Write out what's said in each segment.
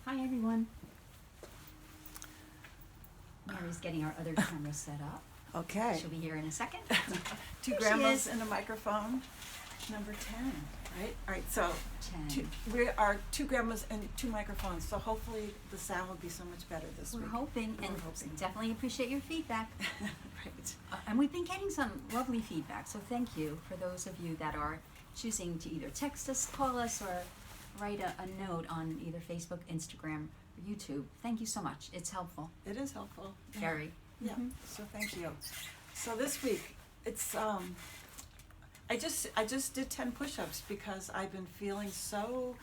Hi everyone. Mary's getting our other camera set up. Okay. She'll be here in a second. Two There she grandmas is. and a microphone. Number 10, right? All right, so 10. we are two grandmas and two microphones, so hopefully the sound will be so much better this We're week. hoping, and We're hoping. definitely appreciate your feedback. Right. And we've been getting some lovely feedback, so thank you for those of you that are choosing to either text us, call us, or write a note on either Facebook, Instagram, or YouTube. Thank you so much. It's helpful. It is helpful. Yeah. Very. Yeah, Mhm. so thank you. So this week, it's, I just did 10 push-ups because I've been feeling so,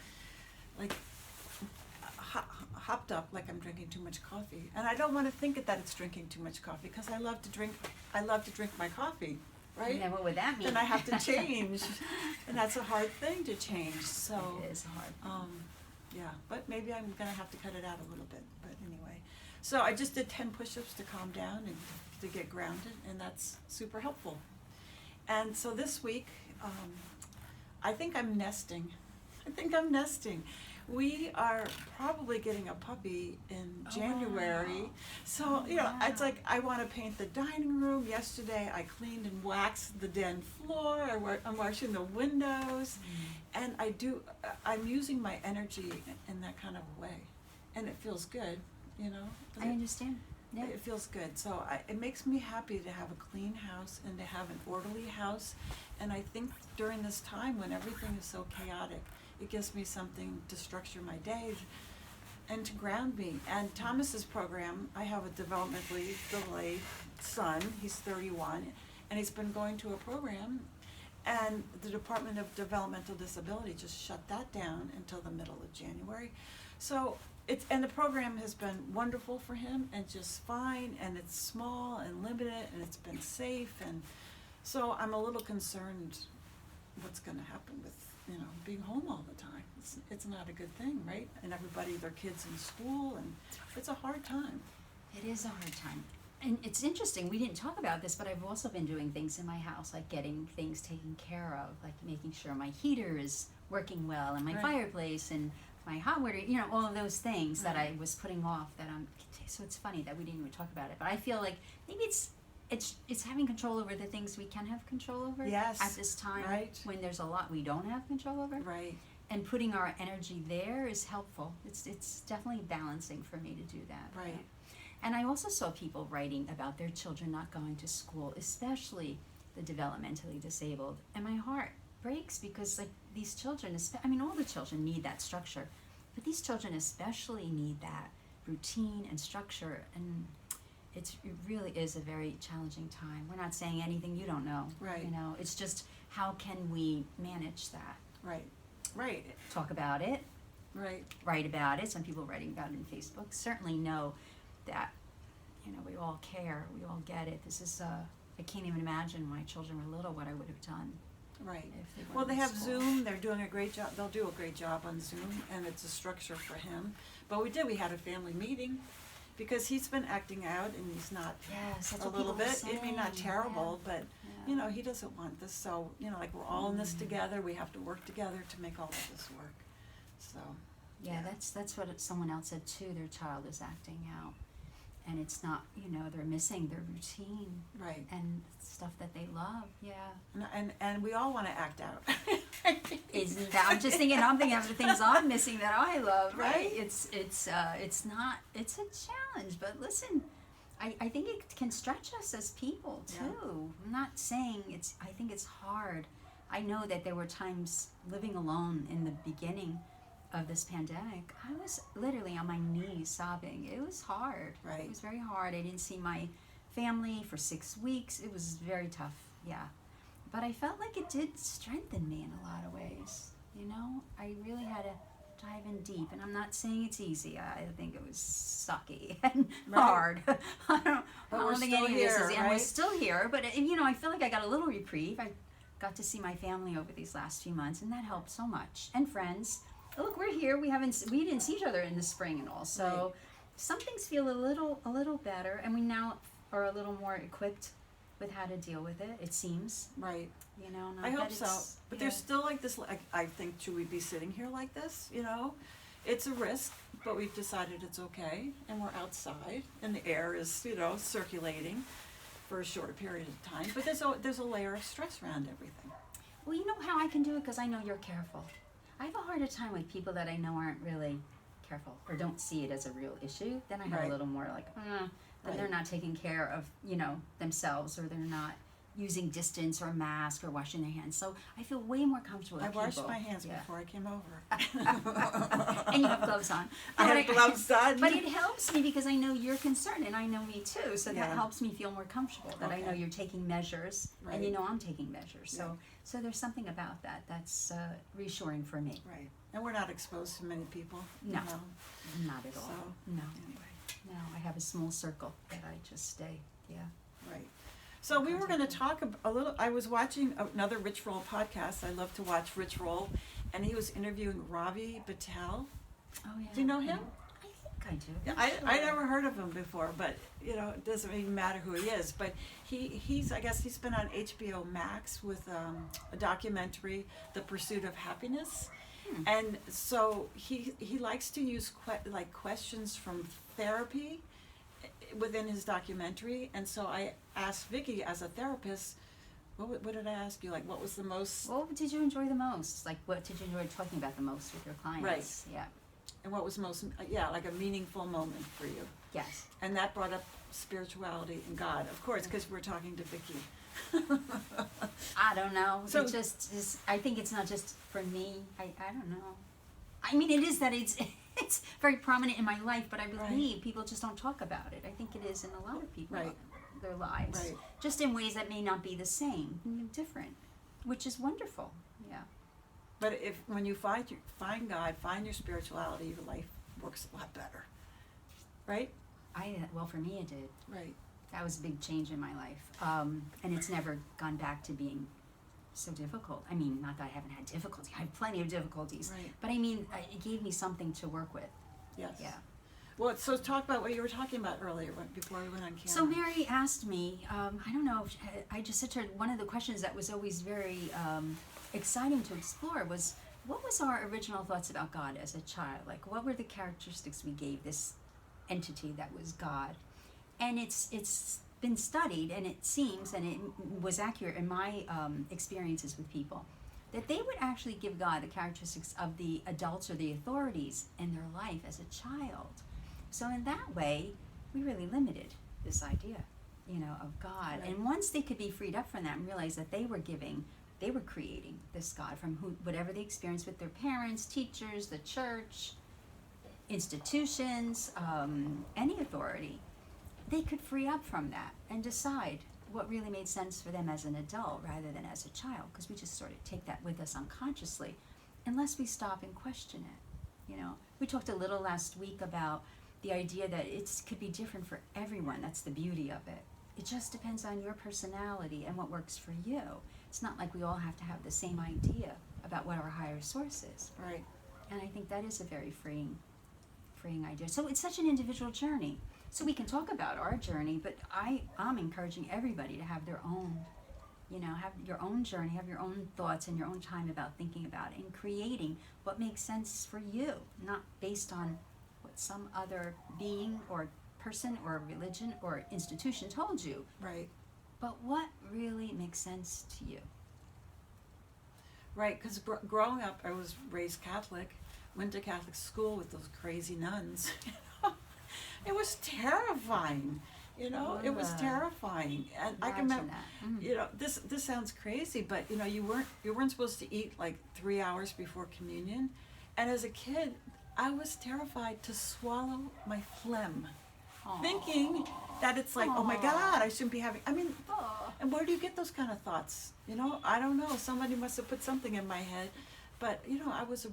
like, hopped up, like I'm drinking too much coffee. And I don't want to think that it's drinking too much coffee because I love to drink my coffee, right? And then what would that mean? Then I have to change, and that's a hard thing to change, so. It is hard. Yeah, but maybe I'm gonna have to cut it out a little bit, but anyway. So I just did 10 push-ups to calm down and to get grounded, and that's super helpful. And so this week, I think I'm nesting. We are probably getting a puppy in January. wow. So, it's Wow. like I wanna paint the dining room. Yesterday I cleaned and waxed the den floor. I'm washing the windows. And I'm using my energy in that kind of way. And it feels good, I understand. Yeah. It feels good. So it makes me happy to have a clean house and to have an orderly house. And I think during this time when everything is so chaotic, it gives me something to structure my day and to ground me. And Thomas's program, I have a developmentally delayed son, he's 31, and he's been going to a program, and the Department of Developmental Disability just shut that down until the middle of January. So and the program has been wonderful for him and just fine, and it's small and limited, and it's been safe, and so I'm a little concerned what's gonna happen with, being home all the time. It's not a good thing, right? And everybody, their kids in school, and it's a hard time. It is a hard time. And it's interesting, we didn't talk about this, but I've also been doing things in my house, like getting things taken care of, like making sure my heater is working well, and my Right. fireplace, and my hot water, all of those things that I Right. was putting off so it's funny that we didn't even talk about it, but I feel like maybe it's having control over the things we can have control over Yes, at this time right. when there's a lot we don't have control over. Right. And putting our energy there is helpful. It's definitely balancing for me to do that. Right. And I also saw people writing about their children not going to school, especially the developmentally disabled. And my heart breaks because these children, all the children need that structure, but these children especially need that routine and structure. And it really is a very challenging time. We're not saying anything you don't know. Right. It's just how can we manage that? Right. Right. Talk about it, Right. write about it. Some people writing about it in Facebook certainly know that, we all care, we all get it. This is, I can't even imagine when my children were little what I would have done Right. if they weren't Well, they in have school. Zoom, they're doing a great job, they'll do a great job on Zoom, and it's a structure for him. But we had a family meeting, because he's been acting out, and he's not Yes, that's a what little people were bit, I mean, not saying. terrible, but, Yeah. he doesn't want this, so, we're all in this together, we have to work together to make all of this work, so. Yeah, that's what someone else said too. Their child is acting out, and it's not. They're missing their routine Right, and stuff that they love. Yeah, and we all wanna act out. isn't that? I'm thinking of the things I'm missing that I love. Right? Right. It's not. It's a challenge, but listen, I think it can stretch us as people too. Yeah. I'm not saying it's. I think it's hard. I know that there were times living alone in the beginning of this pandemic, I was literally on my knees sobbing. It was hard. Right. It was very hard. I didn't see my family for 6 weeks. It was very tough, yeah. But I felt like it did strengthen me in a lot of ways. I really had to dive in deep. And I'm not saying it's easy. I think it was sucky and Right. hard. I But we're don't think still any of this here, is, and we're right? still here. But I feel like I got a little reprieve. I got to see my family over these last few months, and that helped so much. And friends. Look, we're here. We didn't see each other in the spring and all. So Right. some things feel a little better, and we now are a little more equipped with how to deal with it. It seems, Right. not I hope that so, it's- but yeah. there's still this, I think, should we be sitting here like this, It's a risk, but we've decided it's okay, and we're outside, and the air is, circulating for a short period of time. But there's a layer of stress around everything. Well, you know how I can do it because I know you're careful. I have a harder time with people that I know aren't really careful or don't see it as a real issue. Then I have Right. a little more like, then Right. they're not taking care of, themselves, or they're not using distance or mask or washing their hands. So I feel way more comfortable with I washed people. my hands Yeah. before I came over. And you have gloves on. I But have gloves on. But it helps me because I know you're concerned and I know me too. So that Yeah. helps me feel more comfortable that I know Okay. you're taking measures and Right. I'm taking measures. So there's something about that's reassuring for me. Right. And we're not exposed to many people. No. Not at all. So, No. anyway. No, I have a small circle that I just stay. Yeah. Right. So we were going to talk a little. I was watching another Rich Roll podcast. I love to watch Rich Roll, and he was interviewing Ravi Patel. Oh yeah. Do you know him? I think I do. Yeah, I never heard of him before, but it doesn't even matter who he is. But he's I guess he's been on HBO Max with a documentary, The Pursuit of Happiness, and so he likes to use questions from therapy within his documentary. And so I asked Vicky, as a therapist, what did I ask you? Like, what was the most? What did you enjoy the most? Like, what did you enjoy talking about the most with your clients? Right. Yeah. And what was most? Like a meaningful moment for you. Yes. And that brought up spirituality and God, of course, because we're talking to Vicky. I don't know. So- It just is. I think it's not just for me. I don't know. I mean, it is that it's it's very prominent in my life, but I believe people just don't talk about it. I think it is in a lot of people Right. their lives, Right. just in ways that may not be the same, different, which is wonderful. Yeah. But when you find God, find your spirituality, your life works a lot better, right? Well, for me, it did. Right. That was a big change in my life, and it's never gone back to being so difficult. I mean, not that I haven't had difficulty. I have plenty of difficulties, Right. but I mean, it gave me something to work with. Yes. Yeah. Well, so talk about what you were talking about earlier before we went on camera. So Mary asked me, I don't know, I just said to her, one of the questions that was always very exciting to explore was, what was our original thoughts about God as a child? Like, what were the characteristics we gave this entity that was God? And it's been studied, and it seems, and it was accurate in my experiences with people, that they would actually give God the characteristics of the adults or the authorities in their life as a child. So in that way, we really limited this idea, of God. Right. And once they could be freed up from that and realize that they were creating this God from whatever they experienced with their parents, teachers, the church, institutions, any authority, they could free up from that and decide what really made sense for them as an adult rather than as a child, because we just sort of take that with us unconsciously unless we stop and question it. We talked a little last week about the idea that it could be different for everyone. That's the beauty of it. It just depends on your personality and what works for you. It's not like we all have to have the same idea about what our higher source is. Right. And I think that is a very freeing idea. So it's such an individual journey. So we can talk about our journey, but I'm encouraging everybody to have their own, have your own journey, have your own thoughts and your own time about thinking about it and creating what makes sense for you, not based on what some other being or person or religion or institution told you, Right. but what really makes sense to you. Right, because growing up, I was raised Catholic, went to Catholic school with those crazy nuns. It was terrifying, it was terrifying. And I can remember, that. this sounds crazy, but you weren't supposed to eat like 3 hours before communion. And as a kid, I was terrified to swallow my phlegm, thinking that it's like, oh my God, I shouldn't be having, and where do you get those kind of thoughts? I don't know. Somebody must have put something in my head. But, I was a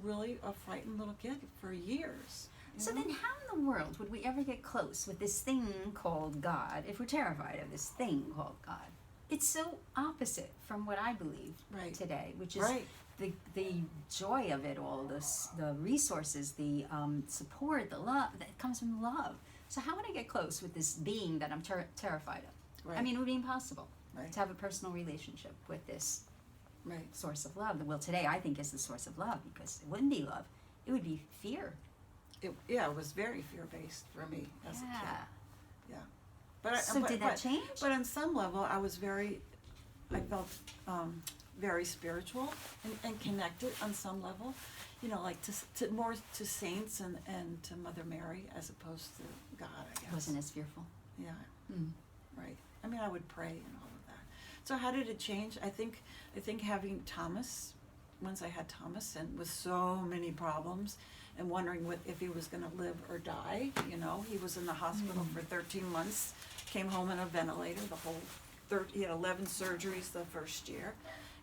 frightened little kid for years. So then how in the world would we ever get close with this thing called God if we're terrified of this thing called God? It's so opposite from what I believe Right. today, which is Right. the joy of it all, the resources, the support, the love that comes from love. So how would I get close with this being that I'm terrified of? Right. I mean, it would be impossible Right. to have a personal relationship with this Right. source of love. Well, today I think is the source of love, because it wouldn't be love. It would be fear. it was very fear-based for me as a kid. Yeah. But So did that change? But on some level, I felt very spiritual and connected on some level, you know, like more to saints and to Mother Mary as opposed to God, I guess. Wasn't as fearful. Yeah, Mm. right. I mean, I would pray and all of that. So how did it change? I think having Thomas, once I had Thomas, and with so many problems, and wondering if he was going to live or die. You know, he was in the hospital for 13 months, came home in a ventilator. He had 11 surgeries the first year.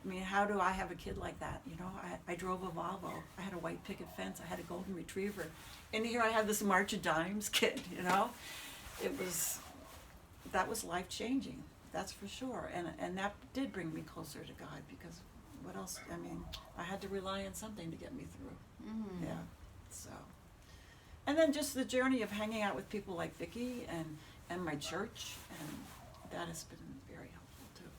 I mean, how do I have a kid like that? You know, I drove a Volvo. I had a white picket fence. I had a golden retriever, and here I have this March of Dimes kid. You know, that was life changing. That's for sure. And that did bring me closer to God, because what else? I mean, I had to rely on something to get me through. Mm. Yeah. So, and then just the journey of hanging out with people like Vicki and my church, and that has been very helpful too.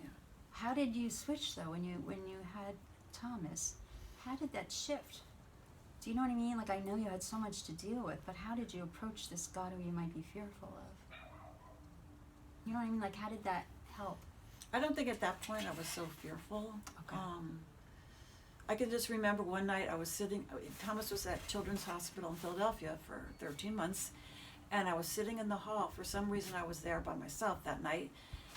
Yeah. How did you switch though when you had Thomas? How did that shift? Do you know what I mean? Like, I know you had so much to deal with, but how did you approach this God who you might be fearful of? You know what I mean? Like, how did that help? I don't think at that point I was so fearful. Okay. I can just remember one night Thomas was at Children's Hospital in Philadelphia for 13 months, and I was sitting in the hall. For some reason, I was there by myself that night,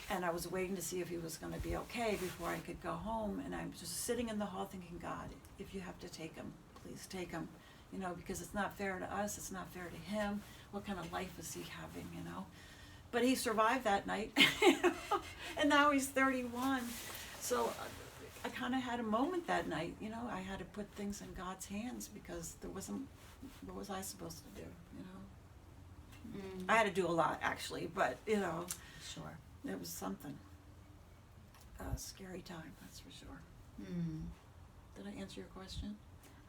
and I was waiting to see if he was going to be okay before I could go home, and I'm just sitting in the hall thinking, God, if you have to take him, please take him, you know, because it's not fair to us, it's not fair to him. What kind of life is he having, you know? But he survived that night, and now he's 31. So I kind of had a moment that night, you know. I had to put things in God's hands, because what was I supposed to do, you know? Mm. I had to do a lot, actually, but, you know, Sure. it was something. A scary time, that's for sure. Mm. Did I answer your question?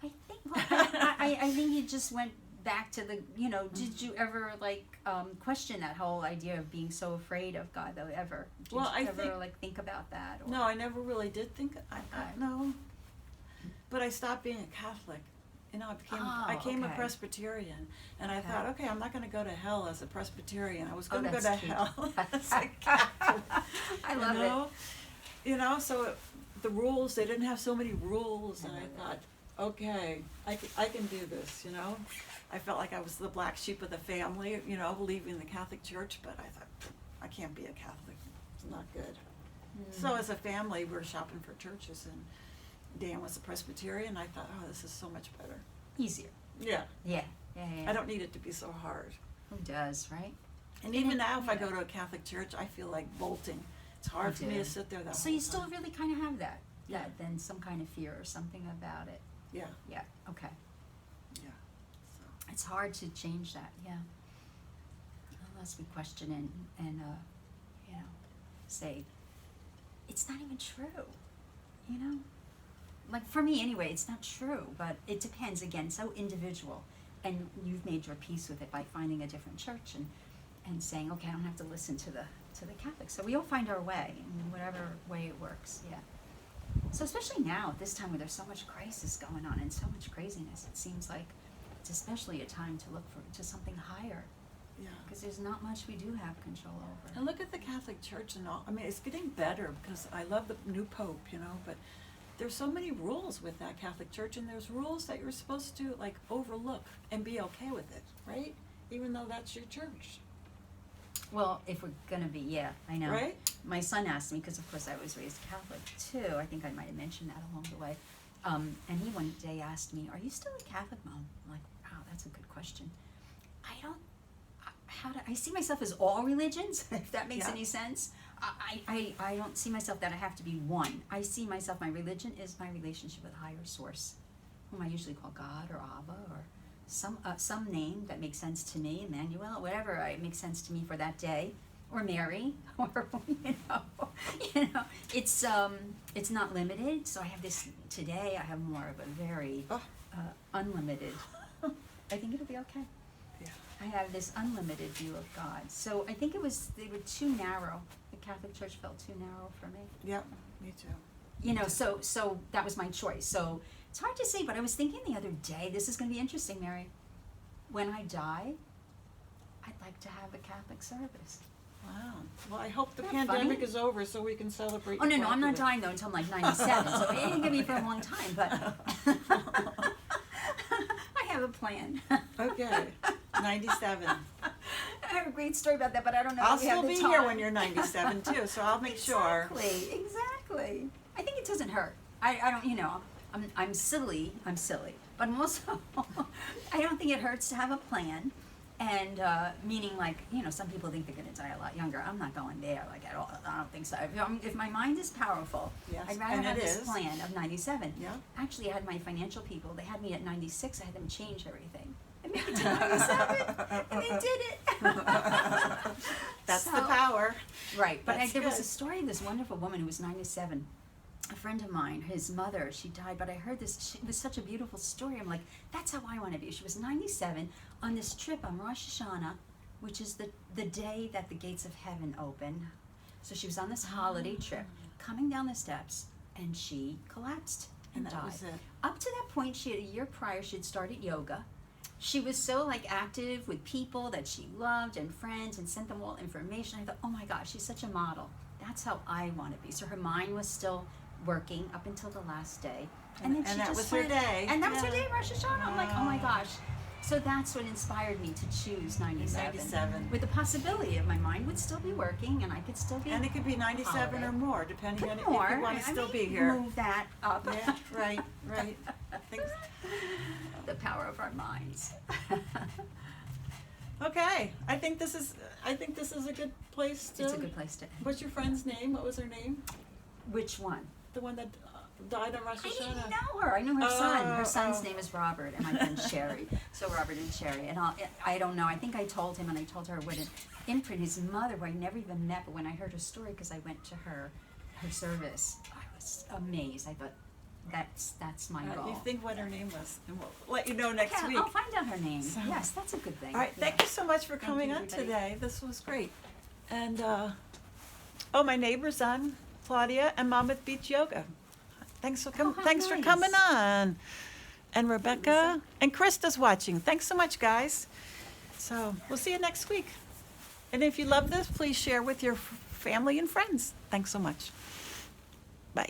I think, well, I think you just went back to the, you know, did you ever, like, question that whole idea of being so afraid of God, though, ever? Did Well, you I ever, like, think about that? Or? No, I never really did think, Okay. no. But I stopped being a Catholic. You know, I became a okay. Presbyterian, and I Okay. thought, okay, I'm not going to go to hell as a Presbyterian. I was going to go that's to cute. hell as a Catholic. I love you know? You know, so the rules, they didn't have so many rules, and I thought, okay, I can do this, you know. I felt like I was the black sheep of the family, you know, leaving the Catholic Church, but I thought, I can't be a Catholic. It's not good. So as a family, we were shopping for churches, and Dan was a Presbyterian. I thought, oh, this is so much better. Easier. Yeah. Yeah. I don't need it to be so hard. Who does, right? And even it- now, if I yeah. go to a Catholic church, I feel like bolting. It's hard for me do. to sit there that So whole you still time. really kind of have that, Yeah. then some kind of fear or something about it. Yeah, Yeah, okay. yeah. So, It's hard to change that, yeah. Unless we question and you know, say, it's not even true, you know? Like, for me anyway, it's not true, but it depends, again, so individual. And you've made your peace with it by finding a different church and saying, okay, I don't have to listen to the Catholics. So we all find our way, in whatever way it works, yeah. So especially now, at this time where there's so much crisis going on and so much craziness, it seems like it's especially a time to look to something higher, yeah. because there's not much we do have control over. And look at the Catholic Church and all. I mean, it's getting better, because I love the new Pope, you know, but there's so many rules with that Catholic Church, and there's rules that you're supposed to, like, overlook and be okay with it, right? Even though that's your church, Well, if we're gonna be, yeah, I know. right? My son asked me, because of course I was raised Catholic too, I think I might have mentioned that along the way, and he one day asked me, are you still a Catholic, Mom? I'm like, wow, that's a good question. I see myself as all religions, if that makes Yeah. any sense. I don't see myself that I have to be one. I see myself, my religion is my relationship with a higher source, whom I usually call God or Abba or some name that makes sense to me, Emmanuel, whatever makes sense to me for that day, or Mary, or you know, it's not limited. So I have this today. I have more of a very unlimited. I think it'll be okay. Yeah. I have this unlimited view of God. So I think they were too narrow. The Catholic Church felt too narrow for me. Yep, me too. you know, so that was my choice. So it's hard to say, but I was thinking the other day, this is going to be interesting, Mary. When I die, I'd like to have a Catholic service. Wow. Well, I hope the Isn't that pandemic funny? is over so we can celebrate. Oh, no, the no, I'm not fact of dying though until I'm like 97, so it ain't gonna be for a long time, but I have a plan. it. Okay, 97. I have a great story about that, but I don't know I'll if we have still the be time. here when you're 97 too, so I'll make sure. Exactly. I think it doesn't hurt. I don't, you know, I'm silly, but I'm also, I don't think it hurts to have a plan. And meaning, like, you know, some people think they're going to die a lot younger. I'm not going there, like, at all. I don't think so. If my mind is powerful, Yes, I'd rather and have it this is. plan of 97. Yeah. Actually, I had my financial people. They had me at 96. I had them change everything and make it to 97, and they did it. That's the So- power. Right, but That's there was a good. story of this wonderful woman who was 97. A friend of mine, his mother, she died, but I heard this, it was such a beautiful story. I'm like, that's how I want to be. She was 97 on this trip on Rosh Hashanah, which is the day that the gates of heaven open. So she was on this holiday trip, coming down the steps, and she collapsed and And that died. was it. Up to that point, she had, a year prior, she had started yoga. She was so like active with people that she loved and friends and sent them all information. I thought, oh my gosh, she's such a model. That's how I want to be. So her mind was still working up until the last day. And then And she that just was her went, day. And that was her Yeah. day, Rosh Hashanah. I'm like, oh my gosh. So that's what inspired me to choose 97. 97. With the possibility of my mind would still be working and I could still be And it could be 97 or holiday. more, depending on if more. you want to I still mean, be here. Move that up. Yeah, right, right. Things- The power of our minds. Okay, I think this is a good place to. It's a good place to end. What's your friend's name? What was her name? Which one? The one that died on Rosh I Hashanah. didn't know her. I knew her son. Her Oh, son's oh. name is Robert, and my friend Sherry. So Robert and Sherry, and I don't know. I think I told him, and I told her what an imprint his mother, who I never even met, but when I heard her story, because I went to her service, I was amazed. I thought, that's my goal. You think what her name was, and we'll let you know next Okay, week. I'll find out her name. So- Yes, that's a good thing. All right, Yeah. thank you so much for Thank coming you, on everybody. today. This was great. And oh, my neighbor's on, Claudia and Monmouth Beach Yoga. Thanks for how thanks for nice. coming on. And Rebecca and Krista's watching. Thanks so much, guys. So we'll see you next week. And if you love this, please share with your family and friends. Thanks so much. Bye.